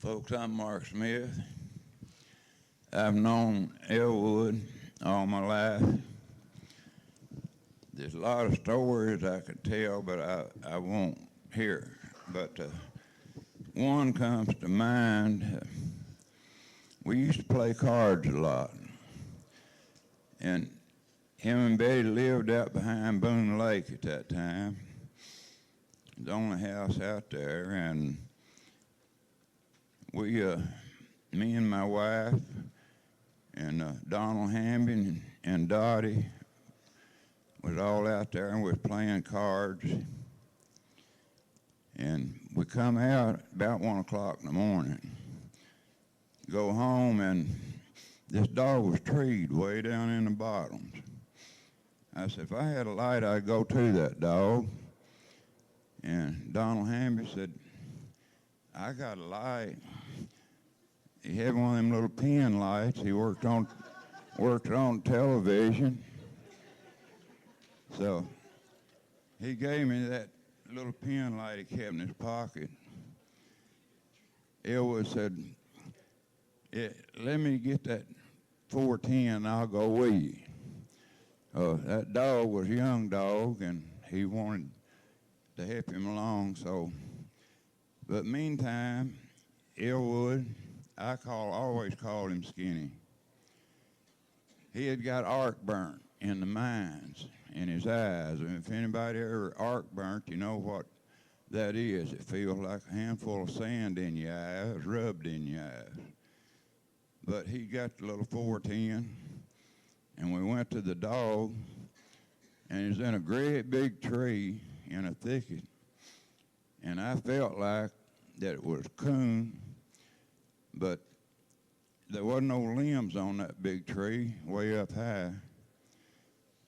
Folks, I'm Mark Smith. I've known Elwood all my life. There's a lot of stories I could tell, but I won't hear. But one comes to mind. We used to play cards a lot. And him and Betty lived out behind Boone Lake at that time. The only house out there, and we, me and my wife, and Donald Hamby and Dottie was all out there, and we was playing cards. And we come out about 1 o'clock in the morning, go home, and this dog was treed way down in the bottoms. I said, if I had a light, I'd go to that dog. And Donald Hamby said, I got a light. He had one of them little pin lights. He worked on television. So he gave me that little pin light he kept in his pocket. Elwood said, let me get that 410 and I'll go with you. That dog was a young dog and he wanted to help him along, so. But meantime, Elwood, I always called him Skinny. He had got arc burnt in the mines in his eyes. And if anybody ever arc burnt, you know what that is. It feels like a handful of sand in your eyes, rubbed in your eyes. But he got the little 410, and we went to the dog, and he was in a great big tree in a thicket. And I felt like that it was Coon, but there wasn't no limbs on that big tree way up high.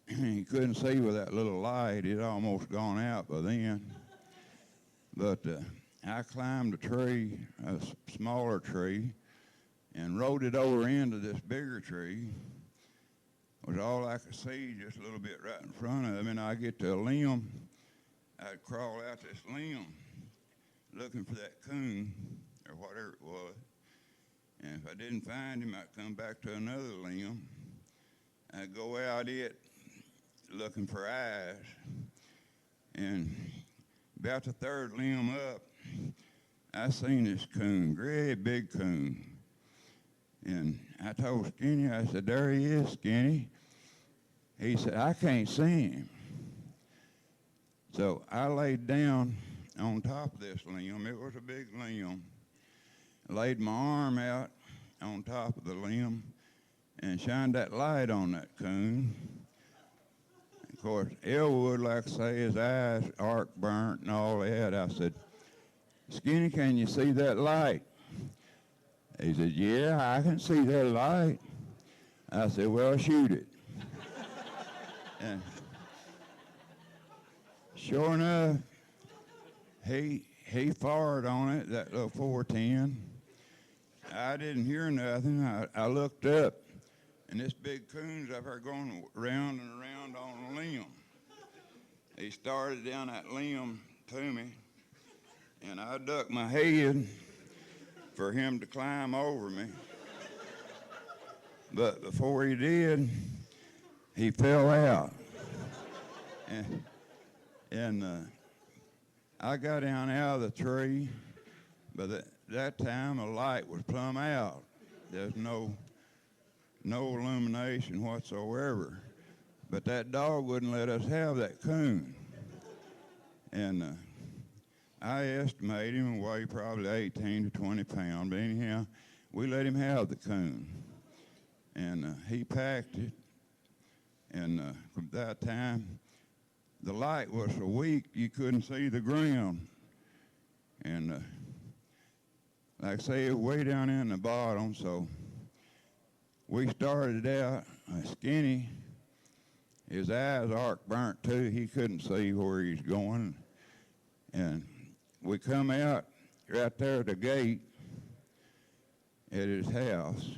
He couldn't see with that little light. It almost gone out by then. But I climbed a tree, a smaller tree, and rode it over into this bigger tree. It was all I could see, just a little bit right in front of me. And I get to a limb, I'd crawl out this limb looking for that coon or whatever it was. And if I didn't find him, I'd come back to another limb. I'd go out it looking for eyes. And about the third limb up, I seen this coon, great big coon. And I told Skinny, I said, there he is, Skinny. He said, I can't see him. So I laid down on top of this limb. It was a big limb. Laid my arm out on top of the limb and shined that light on that coon. Of course, Elwood, like I say, his eyes arc burnt and all that. I said, Skinny, can you see that light? He said, yeah, I can see that light. I said, well, shoot it. And sure enough, he fired on it, that little 410. I didn't hear nothing. I looked up, and this big coon's up there going round and around on a limb. He started down that limb to me, and I ducked my head for him to climb over me. But before he did, he fell out. And I got down out of the tree, but that time the light was plumb out. There's no illumination whatsoever. But that dog wouldn't let us have that coon. And I estimate him to weigh probably 18 to 20 pounds. But anyhow, we let him have the coon. And he packed it. And from that time, the light was so weak you couldn't see the ground. And like I say, it was way down in the bottom, so we started out Skinny. His eyes arc burnt too. He couldn't see where he's going. And we come out right there at the gate at his house.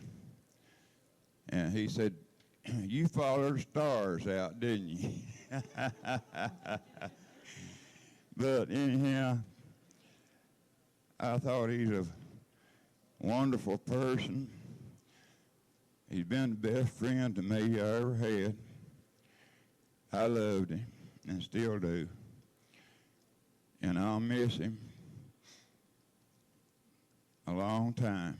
And he said, you followed the stars out, didn't you? But anyhow, I thought he's a wonderful person. He's been the best friend to me I ever had. I loved him and still do. And I'll miss him a long time.